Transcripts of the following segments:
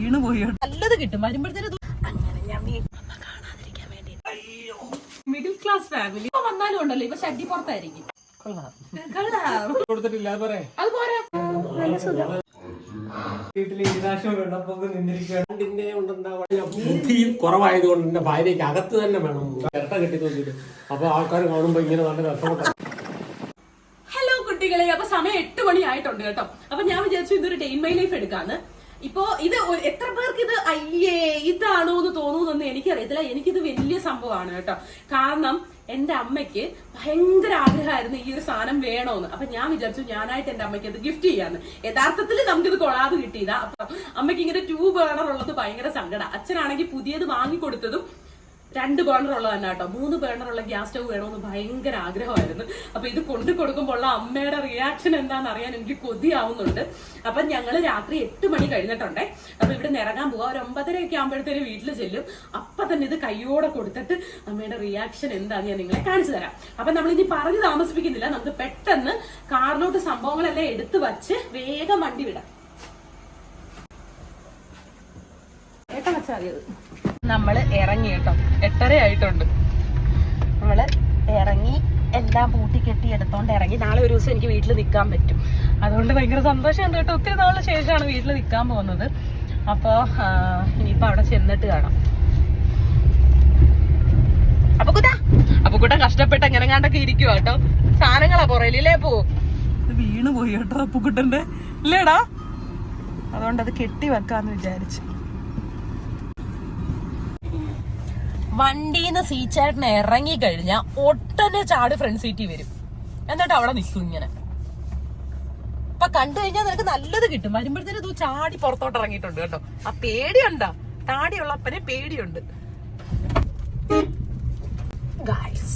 വീണ് പോയി നല്ലത് കിട്ടും വരുമ്പോഴത്തേനും. അങ്ങനെ ഞാൻ കാണാതിരിക്കാൻ വേണ്ടി മിഡിൽ ക്ലാസ് ഫാമിലി വന്നാലും ഉണ്ടല്ലോ ഇവ ഷഡ്ഡി പുറത്തായിരിക്കും. അത് പോരാ നല്ല സുഖം. ബുദ്ധിയും കുറവായതുകൊണ്ട് എന്റെ ഭാര്യയ്ക്ക് അകത്ത് തന്നെ വേണം ഇരട്ട കെട്ടി തോന്നിട്ട്. അപ്പൊ ആൾക്കാർ കാണുമ്പോ ഇങ്ങനെ നല്ല രസമുണ്ട്. ഹലോ കുട്ടികളെ, അപ്പൊ സമയം 8 മണി ആയിട്ടുണ്ട് കേട്ടോ. അപ്പൊ ഞാൻ വിചാരിച്ചു ഇതൊരു ഡേ ഇൻ മൈ ലൈഫ് എടുക്കാന്ന്. ഇപ്പൊ ഇത് എത്ര പേർക്ക് ഇത് അയ്യേ ഇതാണോ എന്ന് തോന്നുന്നൊന്നും എനിക്കറിയത്തില്ല. എനിക്കിത് വലിയ സംഭവമാണ് കേട്ടോ. കാരണം എന്റെ അമ്മയ്ക്ക് ഭയങ്കര ആഗ്രഹമായിരുന്നു ഈ ഒരു സാധനം വേണോന്ന്. അപ്പൊ ഞാൻ വിചാരിച്ചു ഞാനായിട്ട് എന്റെ അമ്മയ്ക്ക് അത് ഗിഫ്റ്റ് ചെയ്യാന്ന്. യഥാർത്ഥത്തിൽ നമുക്കിത് കൊളാബ് കിട്ടിയതാ. അപ്പൊ അമ്മയ്ക്ക് ഇങ്ങനെ 2 ബേണർ ഉള്ളത് ഭയങ്കര സങ്കടം. അച്ഛനാണെങ്കിൽ പുതിയത് വാങ്ങിക്കൊടുത്തതും 2 ബേണർ ഉള്ളത് തന്നെ കേട്ടോ. 3 ബേണർ ഉള്ള ഗ്യാസ് സ്റ്റവ് വേണമെന്ന് ഭയങ്കര ആഗ്രഹമായിരുന്നു. അപ്പൊ ഇത് കൊണ്ടു കൊടുക്കുമ്പോൾ ഉള്ള അമ്മയുടെ റിയാക്ഷൻ എന്താണെന്ന് അറിയാൻ എനിക്ക് കൊതിയാവുന്നുണ്ട്. അപ്പൊ ഞങ്ങള് രാത്രി 8 മണി കഴിഞ്ഞിട്ടുണ്ടേ. അപ്പൊ ഇവിടെ നിന്ന് ഇറങ്ങാൻ പോവാ. ഒരു 9:30 ആകുമ്പോഴത്തേന് വീട്ടിൽ ചെല്ലും. അപ്പൊ തന്നെ ഇത് കയ്യോടെ കൊടുത്തിട്ട് അമ്മയുടെ റിയാക്ഷൻ എന്താന്ന് ഞാൻ നിങ്ങളെ കാണിച്ചു തരാം. അപ്പൊ നമ്മൾ ഇനി പറഞ്ഞു താമസിപ്പിക്കുന്നില്ല. നമുക്ക് പെട്ടെന്ന് കാറിലോട്ട് സംഭവങ്ങളെല്ലാം എടുത്തു വച്ച് വേഗം വണ്ടി വിടാം. ഏട്ടാ വെച്ചാൽ അറിയത് നമ്മള് ഇറങ്ങി കേട്ടോ. 8:30 ആയിട്ടുണ്ട്. നമ്മള് ഇറങ്ങി എല്ലാം പൂട്ടിക്കെട്ടി എടുത്തോണ്ട് ഇറങ്ങി. നാളെ ഒരു ദിവസം എനിക്ക് വീട്ടിൽ നിൽക്കാൻ പറ്റും. അതുകൊണ്ട് ഭയങ്കര സന്തോഷമുണ്ട് കേട്ടോ. ഒത്തിരി നാളിന് ശേഷമാണ് വീട്ടിൽ നിൽക്കാൻ പോകുന്നത്. അപ്പൊ ഇനിയിപ്പോ അവിടെ ചെന്നിട്ട് കാണാം. അപ്പൊ കൂട്ട കഷ്ടപ്പെട്ട് എങ്ങനെങ്ങാണ്ടൊക്കെ ഇരിക്കുവാ കേട്ടോ. സാധനങ്ങളാ പുറയിലേ പോവും. വീണ് പോയി കേട്ടോ അപ്പുക്കുട്ടന്റെ ഇല്ലേടാ. അതുകൊണ്ട് അത് കെട്ടി വെക്കാന്ന് വിചാരിച്ചു. വണ്ടിന്ന് സീച്ചേട്ടന് ഇറങ്ങി കഴിഞ്ഞാൽ ഒട്ടനെ ചാടി ഫ്രണ്ട് സീറ്റിൽ വരും. എന്നിട്ട് അവിടെ നിൽക്കും ഇങ്ങനെ. അപ്പൊ കണ്ടു കഴിഞ്ഞാൽ നിനക്ക് നല്ലത് കിട്ടും. വരുമ്പോഴത്തേനും ഇത് ചാടി പുറത്തോട്ട് ഇറങ്ങിയിട്ടുണ്ട് കേട്ടോ. ആ പേടിയുണ്ടാ. താടിയുള്ളപ്പനെ പേടിയുണ്ട്. ഗായ്സ്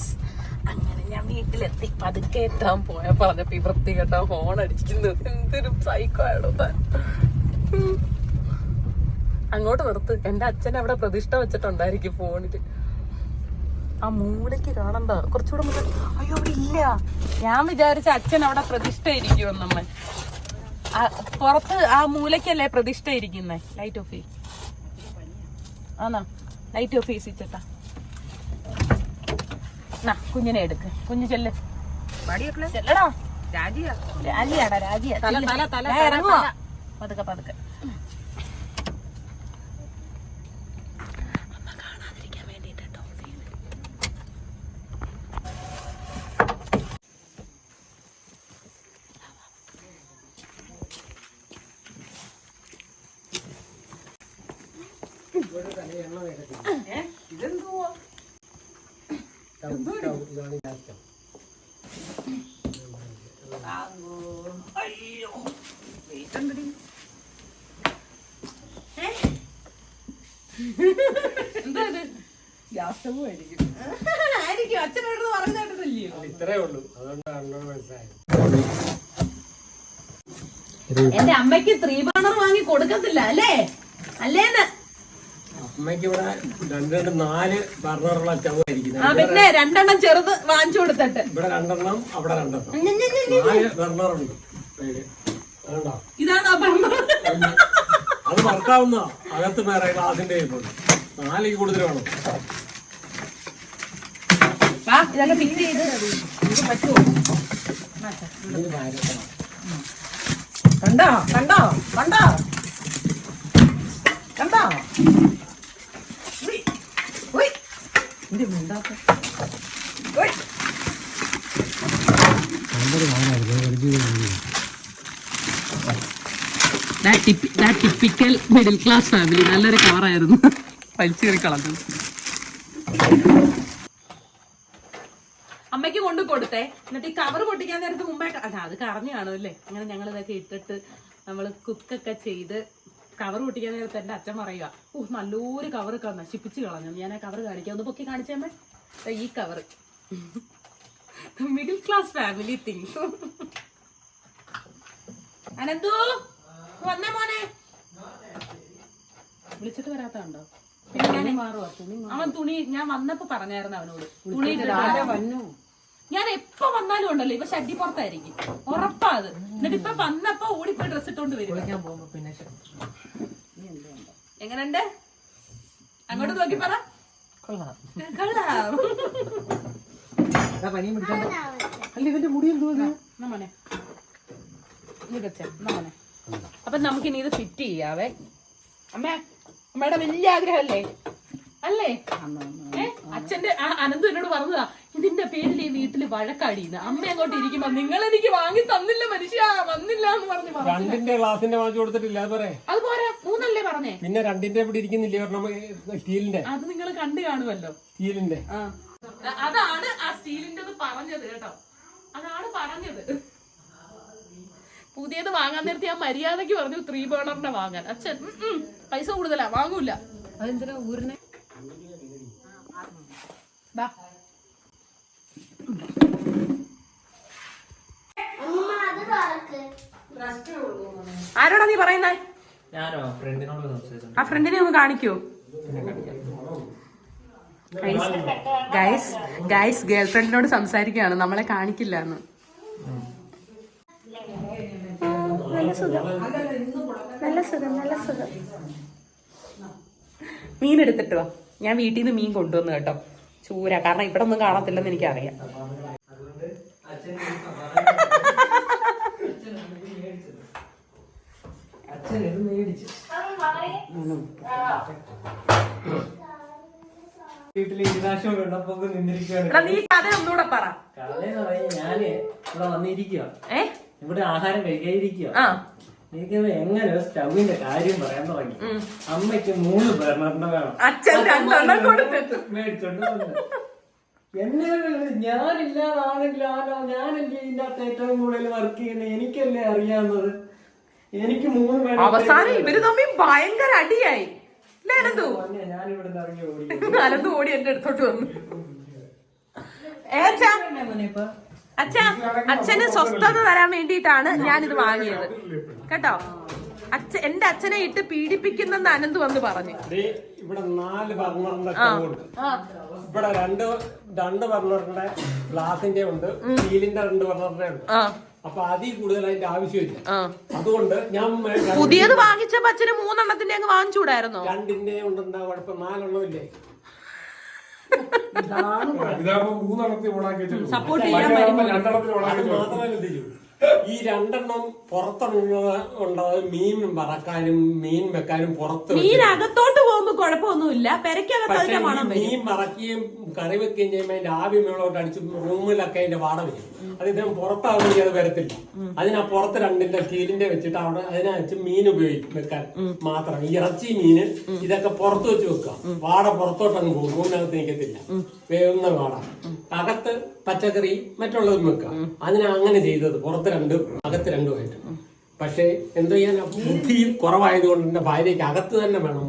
അങ്ങനെ ഞാൻ വീട്ടിലെത്തി. പതുക്കെ എത്താൻ പറഞ്ഞപ്പോ ഈ വൃത്തി കേട്ടോ ഫോൺ അടിക്കുന്നത്. എന്തൊരു സൈക്കോ ആണോ താൻ. അങ്ങോട്ട് നിർത്ത്. എന്റെ അച്ഛൻ അവിടെ പ്രതിഷ്ഠ വെച്ചിട്ടുണ്ടായിരിക്കും ഫോണില്. ആ മൂലയ്ക്ക് കാണണ്ട. കുറച്ചുകൂടെ മുന്നോട്ട്. അയ്യോ അവിടെ ഇല്ല. ഞാൻ വിചാരിച്ച അച്ഛൻ അവിടെ പ്രതിഷ്ഠ ഇരിക്കുമെന്നമ്മ. പുറത്ത് ആ മൂലയ്ക്കല്ലേ പ്രതിഷ്ഠ ഇരിക്കുന്നേ. ലൈറ്റ് ഓഫ് ചെയ്. ആന്നാ ലൈറ്റ് ഓഫ് ചെയ്യിച്ചിട്ടാ. കുഞ്ഞിനെ എടുക്ക്. കുഞ്ഞു ചെല്ല്. ചെല്ലടാ. രാജിയാടാ രാജിയാ. ഇറങ്ങുവാ. പതുക്കെ പതുക്കെ. എന്താ ഇത്? ഗ്യാസ് സ്റ്റവ് ആയിരിക്കും. അച്ഛനോട് പറഞ്ഞില്ലയോ? ഇത്രേ ഉള്ളൂ. അതുകൊണ്ടാണ് മനസ്സിലായത്. എന്റെ അമ്മയ്ക്ക് 3 ബർണർ വാങ്ങി കൊടുക്കത്തില്ല അല്ലേ? അല്ലേന്ന് അമ്മയ്ക്ക് ഇവിടെ 4 ബർണറുള്ള സ്റ്റവ് ആയിരിക്കും. പിന്നെ 2 ചെറുത് വാങ്ങിച്ചു കൊടുത്തിട്ട് ഇവിടെ 2 അവിടെ 2 4 ബർണറുണ്ട്. ഇതാണ് ആ ബർണർ. അത് വർക്കാവുന്ന അകത്ത് വേറെ ഗ്ലാസിന്റെ 4 കൂടുതൽ വേണം. ഇതൊക്കെ ഫിക്സ് ചെയ്ത് പറ്റുമോ? കണ്ടോ കണ്ടോ കണ്ടോ കണ്ടോ? Typical middle class family. നല്ലൊരു കവറായിരുന്നു. പലിച്ചു കയറി കളഞ്ഞു. അമ്മയ്ക്ക് കൊണ്ട് കൊടുത്തേ. എന്നിട്ട് ഈ കവർ പൊട്ടിക്കാൻ നേരത്ത് മുമ്പേ അത് കറഞ്ഞു കാണുമല്ലേ. അങ്ങനെ ഞങ്ങൾ ഇതൊക്കെ ഇട്ടിട്ട് നമ്മള് കുക്കൊക്കെ ചെയ്ത് കവർ പൊട്ടിക്കാൻ നേരത്തെ എന്റെ അച്ഛൻ പറയുക, നല്ലൊരു കവറൊക്കെ നശിപ്പിച്ച് കളഞ്ഞു. ഞാൻ ആ കവർ കാണിക്കാം. ഒന്ന് പൊക്കി കാണിച്ചേമ്മേ. ഈ cover middle class family things. Ananthu വന്നേ മോനെ. വിളിച്ചിട്ട് വരാത്തണ്ടോ? അവൻ തുണി ഞാൻ വന്നപ്പോ പറഞ്ഞായിരുന്നു അവനോട് തുണി. ഞാൻ എപ്പോ വന്നാലും ഉണ്ടല്ലോ ഇവ ഷഡ്ഡി പുറത്തായിരിക്കും. ഉറപ്പാ അത്. എന്നിട്ട് ഇപ്പൊ വന്നപ്പോ ഓടിപ്പോയി ഡ്രസ് ഇട്ടോണ്ട് വരും. എങ്ങനെയുണ്ട്? അങ്ങോട്ട് നോക്കി പറ. കൊള്ളാം. ഇവന്റെ മുടി മോനെ അപ്പൊ നമുക്കിനി ഇത് ഫിറ്റ് ചെയ്യാവേ. അമ്മയുടെ വലിയ ആഗ്രഹമല്ലേ അല്ലേ? അച്ഛന്റെ അനന്തു എന്നോട് പറഞ്ഞതാ, ഇതിന്റെ പേരിൽ ഈ വീട്ടില് വഴക്കാടിയെന്ന്. അമ്മ അങ്ങോട്ട് ഇരിക്കുമ്പോ നിങ്ങൾ എനിക്ക് വാങ്ങി തന്നില്ല മനുഷ്യ, വന്നില്ല എന്ന് പറഞ്ഞു. രണ്ടിന്റെ ഗ്ലാസിന്റെ വാങ്ങിച്ചു കൊടുത്തിട്ടില്ല. അത് പോരാ, 3 പറഞ്ഞേ. പിന്നെ രണ്ടിന്റെ ഇവിടെ ഇരിക്കുന്നില്ലേ സ്റ്റീലിന്റെ? അത് നിങ്ങൾ കണ്ടു കാണുമല്ലോ. സ്റ്റീലിന്റെ അതാണ് ആ സ്റ്റീലിന്റെ പറഞ്ഞത് കേട്ടോ. അതാണ് പറഞ്ഞത്. പുതിയത് വാങ്ങാൻ നേരത്തെ ഞാൻ മര്യാദക്ക് പറഞ്ഞു 3 ബേണറിന്റെ വാങ്ങാൻ. അച്ഛൻ പൈസ കൂടുതലാ, വാങ്ങൂല. അതെന്തിനാ ഊരിനെ? ആരോടാ നീ പറയുന്നേ? ആ ഫ്രണ്ടിനെ ഒന്ന് കാണിക്കൂ. ഗൈസ് ഗേൾ ഫ്രണ്ടിനോട് സംസാരിക്കുകയാണ്, നമ്മളെ കാണിക്കില്ല എന്ന്. നല്ല സുഖം. മീൻ എടുത്തിട്ട് വാ. ഞാൻ വീട്ടിൽ നിന്ന് മീൻ കൊണ്ടുവന്നു കേട്ടോ, ചൂര. കാരണം ഇവിടെ ഒന്നും കാണത്തില്ലെന്ന് എനിക്കറിയാം. നീ കഥ ഒന്നുകൂടെ പറ. ഞാന് ഇവിടെ വന്നിരിക്കുക, ഇവിടെ ആഹാരം കഴിക്കാതിരിക്കുക. എങ്ങനെ സ്റ്റൗവിന്റെ കാര്യം പറയാൻ തുടങ്ങി. അമ്മയ്ക്ക് 3 ബർണറിന്റെ വേണം, മേടിച്ചോണ്ട് വന്നു. എന്നെ ഞാനില്ലാതാണെങ്കിലാണോ, ഞാനല്ലേ ഇതിന്റെ അകത്ത് ഏറ്റവും കൂടുതൽ വർക്ക് ചെയ്യുന്നത്, എനിക്കല്ലേ അറിയാവുന്നത്. എനിക്ക് 3 അവസാനം ഇവര് തമ്മിൽ ഭയങ്കര അടിയായി. ഞാനിവിടെ ഇറങ്ങി ഓടി. അനന്ത് ഓടി എന്റെ അടുത്തോട്ട് വന്നു. അച്ഛന് സ്വസ്ഥത തരാൻ വേണ്ടിയിട്ടാണ് ഞാനിത് വാങ്ങിയത് കേട്ടോ. എന്റെ അച്ഛനെ ഇട്ട് പീഡിപ്പിക്കുന്നെന്ന് അനന്ത് വന്ന് പറഞ്ഞു. ഇവിടെ 4 ബർണറിന്റെ ഉണ്ട്. ഇവിടെ രണ്ട് ബർണറിന്റെ ഗ്ലാസിന്റെ ഉണ്ട്, സ്റ്റീലിന്റെ 2 ബർണറിന്റെ ഉണ്ട്. അപ്പൊ അതിൽ കൂടുതൽ അതിന്റെ ആവശ്യമില്ല. അതുകൊണ്ട് ഞാൻ പുതിയത് വാങ്ങിച്ചപ്പോ അച്ഛന് 3 എണ്ണത്തിന്റെ അങ്ങ് വാങ്ങിച്ചൂടായിരുന്നോ? 2ന്റെ ഉണ്ടെന്താ കുഴപ്പം, 4 എണ്ണം ഇല്ലേ? സപ്പോർട്ട് ചെയ്യാൻ ഈ 2 എണ്ണം പുറത്തുള്ളത് മീൻ വറക്കാനും മീൻ വെക്കാനും പുറത്ത്. മീൻ അകത്തോട്ട് പോകുമ്പോ കുഴപ്പമൊന്നുമില്ല, പെരക്കകത്ത് മീൻ വറക്കുകയും കറി വെക്കുകയും ചെയ്യുമ്പോ അതിന്റെ ആവി മേളോട്ട് അടിച്ച് റൂമിലൊക്കെ അതിന്റെ വാട വരും. അത് ഇദ്ദേഹം പുറത്താവുമെങ്കിൽ അത് വരത്തില്ല. അതിനാ പുറത്ത് 2ന്റെ സ്റ്റീലിന്റെ വെച്ചിട്ട് അവിടെ അതിനകത്ത് മീൻ ഉപയോഗിക്കും വെക്കാൻ മാത്രം. ഈ ഇറച്ചി മീന് ഇതൊക്കെ പുറത്ത് വെച്ച് വെക്കാം, വാട പുറത്തോട്ടങ്ങ് പോകും, റൂമിനകത്ത് നിൽക്കത്തില്ല, വേവുന്ന വാട. അകത്ത് പച്ചക്കറി മറ്റുള്ളതും വെക്കാം. അതിനാ അങ്ങനെ ചെയ്തത്, പുറത്ത് 2 അകത്ത് 2 ആയിട്ട്. പക്ഷെ എന്തോ ചെയ്യാൻ, ബുദ്ധി കുറവായതുകൊണ്ട് എന്റെ ഭാര്യയ്ക്ക് അകത്ത് തന്നെ വേണം.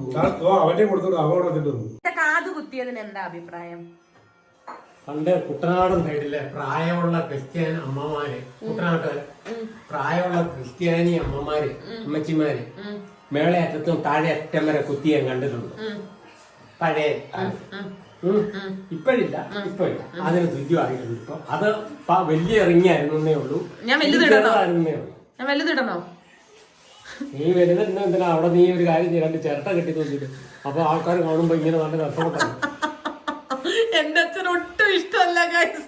കാത് കുത്തിയതിന് എന്താ അഭിപ്രായം? പണ്ട് കുട്ടനാടൻ സൈഡിലെ പ്രായമുള്ള ക്രിസ്ത്യാനി അമ്മമാര്, കുട്ടനാട്ട് പ്രായമുള്ള ക്രിസ്ത്യാനി അമ്മമാര്, അമ്മച്ചിമാര് മേളെ അറ്റത്തും താഴെ അറ്റം വരെ കുത്തി ഞാൻ കണ്ടിട്ടുണ്ട്. പഴയ ഇപ്പോഴില്ല, അതിന് തുല്യമായിട്ടുണ്ട്. ഇപ്പൊ അത് വലിയ ഇറങ്ങിയായിരുന്നേ ഉള്ളൂ. ഞാൻ വലുതിടണോ? നീ വലുതെന്നോ എന്തിനാ? അവിടെ നീ ഒരു കാര്യം ചെയ്യാണ്ട് ചിരട്ട കെട്ടി തോന്നിട്ട് അപ്പൊ ആൾക്കാർ കാണുമ്പോ ഇങ്ങനെ നല്ല രസമുണ്ടാവും. എന്റെ അച്ഛൻ ഒട്ടും ഇഷ്ടമല്ല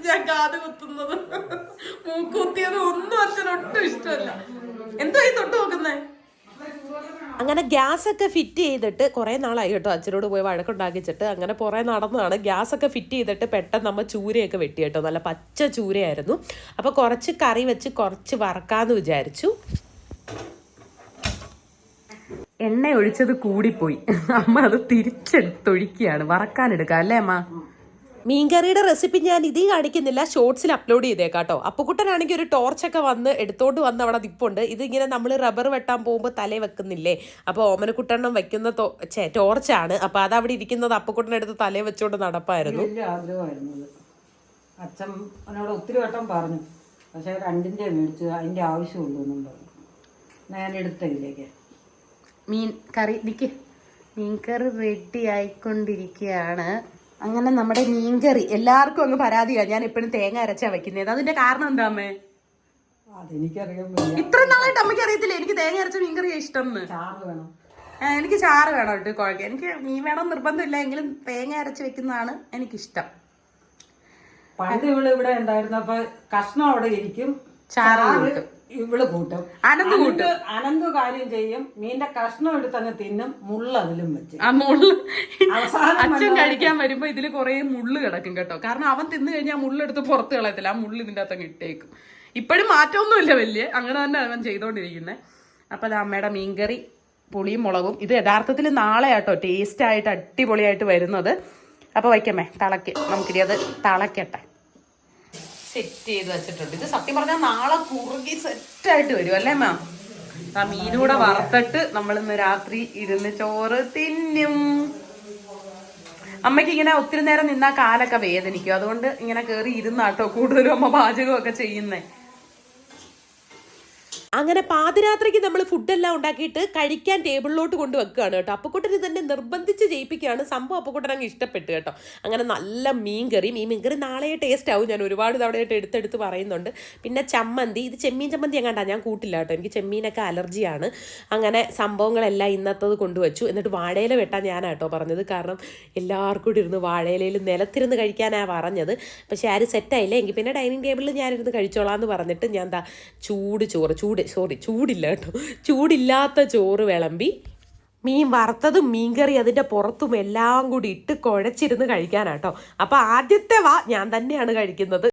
ഞാൻ കാത് കുത്തുന്നത്, മൂക്കുത്തിയത് ഒന്നും അച്ഛൻ ഒട്ടും ഇഷ്ടമല്ല. എന്തോ ഈ തൊട്ട് നോക്കുന്നേ? അങ്ങനെ ഗ്യാസ് ഒക്കെ ഫിറ്റ് ചെയ്തിട്ട് കുറേ നാളായി കേട്ടോ, അച്ഛനോട് പോയി വഴക്കുണ്ടാക്കിച്ചിട്ട്. അങ്ങനെ കുറേ നടന്നതാണ്. ഗ്യാസ് ഒക്കെ ഫിറ്റ് ചെയ്തിട്ട് പെട്ടെന്ന് നമ്മൾ ചൂരയൊക്കെ വെട്ടി കേട്ടോ, നല്ല പച്ച ചൂരയായിരുന്നു. അപ്പോൾ കുറച്ച് കറി വെച്ച് കുറച്ച് വറക്കാന്ന് വിചാരിച്ചു. എണ്ണ ഒഴിച്ചത് കൂടിപ്പോയി, അമ്മ അത് തിരിച്ചെടുത്തൊഴിക്കുകയാണ്. വറക്കാനെടുക്കാം അല്ലേ അമ്മ? മീൻകറിയുടെ റെസിപ്പി ഞാൻ ഇതിൽ കാണിക്കുന്നില്ല, ഷോർട്സിൽ അപ്ലോഡ് ചെയ്തേക്കാം കേട്ടോ. അപ്പുക്കുട്ടനാണെങ്കിൽ ഒരു ടോർച്ചൊക്കെ വന്ന് എടുത്തോണ്ട് വന്ന് അവിടെ നിപ്പുണ്ട്. ഇതിങ്ങനെ നമ്മൾ റബ്ബർ വെട്ടാൻ പോകുമ്പോൾ തലേ വെക്കുന്നില്ലേ, അപ്പോൾ ഓമനക്കുട്ടെണ്ണം വെക്കുന്ന ടോർച്ചാണ്. അപ്പോൾ അതവിടെ ഇരിക്കുന്നത് അപ്പുക്കുട്ടനെടുത്ത് തലേ വെച്ചോണ്ട് നടപ്പായിരുന്നു. ആഗ്രഹമായിരുന്നത് അച്ഛൻ എന്നോട് ഒത്തിരി വട്ടം പറഞ്ഞു, പക്ഷേ 2ന്റെ മേടിച്ച് അതിൻ്റെ ആവശ്യമുള്ളൂ എന്നും പറഞ്ഞു. ഞാൻ എടുത്തതിലേക്ക് മീൻ കറി മീൻകറി റെഡി ആയിക്കൊണ്ടിരിക്കുകയാണ്. അങ്ങനെ നമ്മുടെ മീൻകറി എല്ലാവർക്കും അങ്ങ് പരാതിയാണ്, ഞാൻ എപ്പോഴും തേങ്ങ അരച്ചാ വെക്കുന്നത്. അതിന്റെ കാരണം എന്താ അമ്മേ? അതെനിക്കറിയാൻ ഇത്ര നാളായിട്ട് അമ്മയ്ക്ക് അറിയത്തില്ല എനിക്ക് തേങ്ങ അരച്ച മീൻകറി ഇഷ്ടം. ചാറ് വേണം. എനിക്ക് ചാറ് വേണം കേട്ടോ കുഴക്കാൻ. എനിക്ക് മീൻ വേണം നിർബന്ധമില്ല, എങ്കിലും തേങ്ങ അരച്ച് വെക്കുന്നതാണ് എനിക്കിഷ്ടം. പണ്ട് ഇവിടെ ഉണ്ടായിരുന്നപ്പോ കഷ്ണം അവിടെ ഇരിക്കും, ചാറ് ചാറ് കൂട്ടും. ഇവള് കൂട്ടും. അനന്ത് കൂട്ടും. അനന്ത് കാര്യം ചെയ്യും, മീന്റെ കഷ്ണം എടുത്തങ്ങ് തിന്നും, മുള്ള അതിലും വെച്ച്. ആ മുള്ള് അവസാനം അച്ഛൻ കഴിക്കാൻ വരുമ്പോ ഇതില് കുറെ മുള്ള് കിടക്കും കേട്ടോ. കാരണം അവൻ തിന്നു കഴിഞ്ഞാൽ മുള്ളെടുത്ത് പുറത്ത് കളയത്തില്ല, ആ മുള്ള് ഇതിന്റെ അകത്തങ്ങ് ഇട്ടേക്കും. ഇപ്പോഴും മാറ്റമൊന്നുമില്ല വലിയ, അങ്ങനെ തന്നെ അവൻ ചെയ്തോണ്ടിരിക്കുന്നത്. അപ്പൊ അത് അമ്മയുടെ മീൻകറി പുളിയും മുളകും. ഇത് യഥാർത്ഥത്തിൽ നാളെ ആട്ടോ ടേസ്റ്റ് ആയിട്ട് അടിപൊളിയായിട്ട് വരുന്നത്. അപ്പൊ വയ്ക്കമ്മേ തിളക്ക്, നമുക്കിനി അത് തിളക്കട്ടെ. സെറ്റ് ചെയ്ത് വെച്ചിട്ടുണ്ട്. ഇത് സത്യം പറഞ്ഞാൽ നാളെ കുറുകി സെറ്റായിട്ട് വരും അല്ലേ മാം? ആ മീനൂടെ വറുത്തിട്ട് നമ്മളിന്ന് രാത്രി ഇരുന്ന് ചോറ് തിന്നും. അമ്മയ്ക്ക് ഇങ്ങനെ ഒത്തിരി നേരം നിന്നാ കാലൊക്കെ വേദനിക്കും, അതുകൊണ്ട് ഇങ്ങനെ കയറി ഇരുന്നാട്ടോ കൂടുതലും അമ്മ പാചകമൊക്കെ ചെയ്യുന്നേ. അങ്ങനെ പാതിരാത്രിക്ക് നമ്മൾ ഫുഡെല്ലാം ഉണ്ടാക്കിയിട്ട് കഴിക്കാൻ ടേബിളിലോട്ട് കൊണ്ട് വെക്കുകയാണ് കേട്ടോ. അപ്പക്കുട്ടൻ ഇതെന്നെ നിർബന്ധിച്ച് ചെയ്യിപ്പിക്കുകയാണ്. സംഭവം അപ്പക്കുട്ടൻ അങ്ങ് ഇഷ്ടപ്പെട്ടു കേട്ടോ. അങ്ങനെ നല്ല മീൻകറി നാളെ ടേസ്റ്റ് ആവും, ഞാൻ ഒരുപാട് തവണയായിട്ട് എടുത്തെടുത്ത് പറയുന്നുണ്ട്. പിന്നെ ചമ്മന്തി, ഇത് ചെമ്മീൻ ചമ്മന്തി എങ്ങാണ്ടാ, ഞാൻ കൂട്ടില്ല കേട്ടോ, എനിക്ക് ചെമ്മീനൊക്കെ അലർജിയാണ്. അങ്ങനെ സംഭവങ്ങളെല്ലാം ഇന്നത്തത് കൊണ്ടുവച്ചു. എന്നിട്ട് വാഴയില വെട്ടാൻ ഞാനാട്ടോ പറഞ്ഞത്, കാരണം എല്ലാവർക്കും കൂടി ഇരുന്ന് വാഴയിലയിൽ നിലത്തിരുന്ന് കഴിക്കാനാണ് പറഞ്ഞത്. പക്ഷേ ആരും സെറ്റായില്ല. എങ്കിൽ പിന്നെ ഡൈനിങ് ടേബിളിൽ ഞാനിരുന്ന് കഴിച്ചോളാം എന്ന് പറഞ്ഞിട്ട് ഞാൻ എന്താ ചൂടില്ല കേട്ടോ, ചൂടില്ലാത്ത ചോറ് വിളമ്പി മീൻ വറുത്തതും മീൻകറി അതിൻ്റെ പുറത്തും എല്ലാം കൂടി ഇട്ട് കുഴച്ചിരുന്ന് കഴിക്കാനാട്ടോ. അപ്പം ആദ്യത്തെ ഞാൻ തന്നെയാണ് കഴിക്കുന്നത്.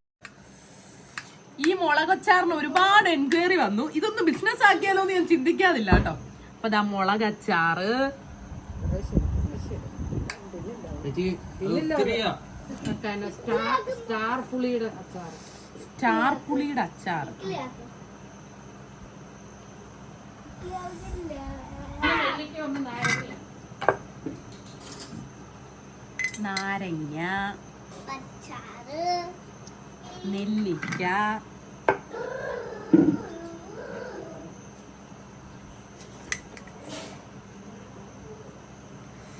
ഈ മുളകച്ചാറിന് ഒരുപാട് എൻക്വയറി വന്നു. ഇതൊന്ന് ബിസിനസ് ആക്കിയാലോ എന്ന് ഞാൻ ചിന്തിക്കാതില്ല കേട്ടോ. അപ്പൊ ദാ മുളകച്ചാറ്, സ്റ്റാർ പുളിയുടെ അച്ചാർ, നാരങ്ങ, നെല്ലിക്ക,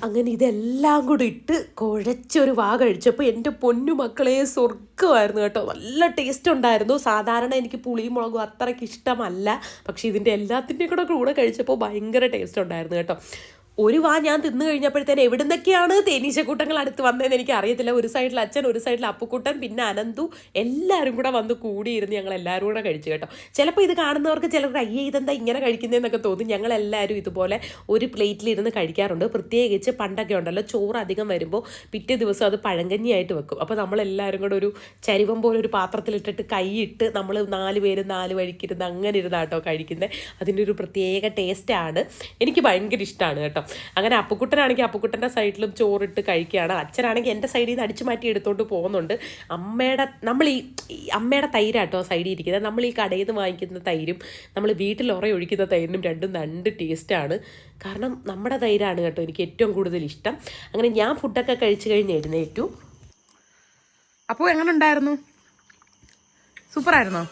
അങ്ങനെ ഇതെല്ലാം കൂടി ഇട്ട് കുഴച്ചൊരു കഴിച്ചപ്പോൾ എൻ്റെ പൊന്നു മക്കളെ സ്വർഗ്ഗമായിരുന്നു കേട്ടോ. നല്ല ടേസ്റ്റ് ഉണ്ടായിരുന്നു. സാധാരണ എനിക്ക് പുളിയും മുളകും അത്രയ്ക്ക് ഇഷ്ടമല്ല, പക്ഷേ ഇതിൻ്റെ എല്ലാത്തിൻ്റെയും കൂടെ കഴിച്ചപ്പോൾ ഭയങ്കര ടേസ്റ്റ് ഉണ്ടായിരുന്നു കേട്ടോ. ഒരു ഞാൻ തിന്നു കഴിഞ്ഞപ്പോഴത്തേന് എവിടുന്നൊക്കെയാണ് തേനീച്ചക്കൂട്ടങ്ങൾ അടുത്ത് വന്നതെന്ന് എനിക്ക് അറിയത്തില്ല. ഒരു സൈഡിൽ അച്ഛൻ, ഒരു സൈഡിൽ അപ്പുക്കുട്ടൻ, പിന്നെ അനന്തു, എല്ലാവരും കൂടെ വന്ന് കൂടിയിരുന്ന് ഞങ്ങൾ എല്ലാവരും കൂടെ കഴിച്ചു കേട്ടോ. ചിലപ്പോൾ ഇത് കാണുന്നവർക്ക് ചിലർക്ക് അയ്യേ ഇതെന്താ ഇങ്ങനെ കഴിക്കുന്നതെന്നൊക്കെ തോന്നും. ഞങ്ങളെല്ലാവരും ഇതുപോലെ ഒരു പ്ലേറ്റിലിരുന്ന് കഴിക്കാറുണ്ട്. പ്രത്യേകിച്ച് പണ്ടൊക്കെ ഉണ്ടല്ലോ, ചോറ് അധികം വരുമ്പോൾ പിറ്റേ ദിവസം അത് പഴങ്കഞ്ഞിയായിട്ട് വെക്കും. അപ്പോൾ നമ്മളെല്ലാവരും കൂടെ ഒരു ചരിവം പോലെ ഒരു പാത്രത്തിലിട്ടിട്ട് കൈയിട്ട് നമ്മൾ 4 പേര് 4 വഴിക്കിരുന്ന് അങ്ങനെ ഇരുന്നാട്ടോ കഴിക്കുന്നത്. അതിൻ്റെ ഒരു പ്രത്യേക ടേസ്റ്റാണ്. എനിക്ക് ഭയങ്കര ഇഷ്ടമാണ് കേട്ടോ. അങ്ങനെ അപ്പുക്കുട്ടനാണെങ്കിൽ അപ്പുക്കുട്ടൻ്റെ സൈഡിലും ചോറിട്ട് കഴിക്കുകയാണ്. അച്ഛനാണെങ്കിൽ എൻ്റെ സൈഡിൽ നിന്ന് അടിച്ചു മാറ്റി എടുത്തോണ്ട് പോകുന്നുണ്ട്. അമ്മയുടെ തൈരാട്ടോ സൈഡിൽ ഇരിക്കുന്നത്. നമ്മൾ ഈ കടയിൽ നിന്ന് വാങ്ങിക്കുന്ന തൈരും നമ്മൾ വീട്ടിൽ ഒഴിക്കുന്ന തൈരിനും രണ്ടും രണ്ട് ടേസ്റ്റാണ്. കാരണം നമ്മുടെ തൈരാണ് കേട്ടോ എനിക്ക് ഏറ്റവും കൂടുതൽ ഇഷ്ടം. അങ്ങനെ ഞാൻ ഫുഡൊക്കെ കഴിച്ച് കഴിഞ്ഞ് എഴുന്നേറ്റു. അപ്പോൾ എങ്ങനെ ഉണ്ടായിരുന്നു? സൂപ്പറായിരുന്നോ?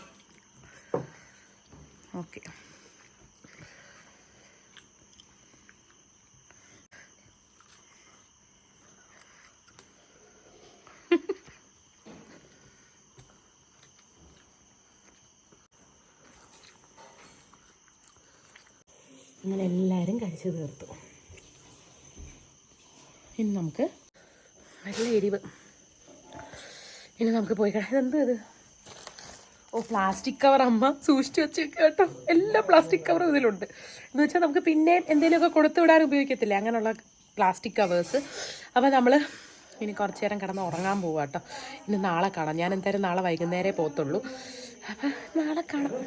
ഓക്കെ. അങ്ങനെ എല്ലാവരും കഴിച്ച് തീർത്തു. ഇനി നമുക്ക് നല്ല എരിവ്. ഇനി നമുക്ക് പോയി എന്ത് ഇത്? പ്ലാസ്റ്റിക് കവർ അമ്മ സൂക്ഷിച്ചു വെച്ച് കേട്ടോ. എല്ലാ പ്ലാസ്റ്റിക് കവറും ഇതിലുണ്ട്. എന്ന് വെച്ചാൽ നമുക്ക് പിന്നെ എന്തെങ്കിലുമൊക്കെ കൊടുത്തു വിടാൻ ഉപയോഗിക്കത്തില്ലേ, അങ്ങനെയുള്ള പ്ലാസ്റ്റിക് കവേഴ്സ്. അപ്പോൾ നമ്മൾ ഇനി കുറച്ച് നേരം കിടന്ന് ഉറങ്ങാൻ പോവാം കേട്ടോ. ഇനി നാളെ കാണാം. ഞാൻ എന്തായാലും നാളെ വൈകുന്നേരമേ പോകത്തുള്ളൂ. അപ്പം നാളെ കാണാം.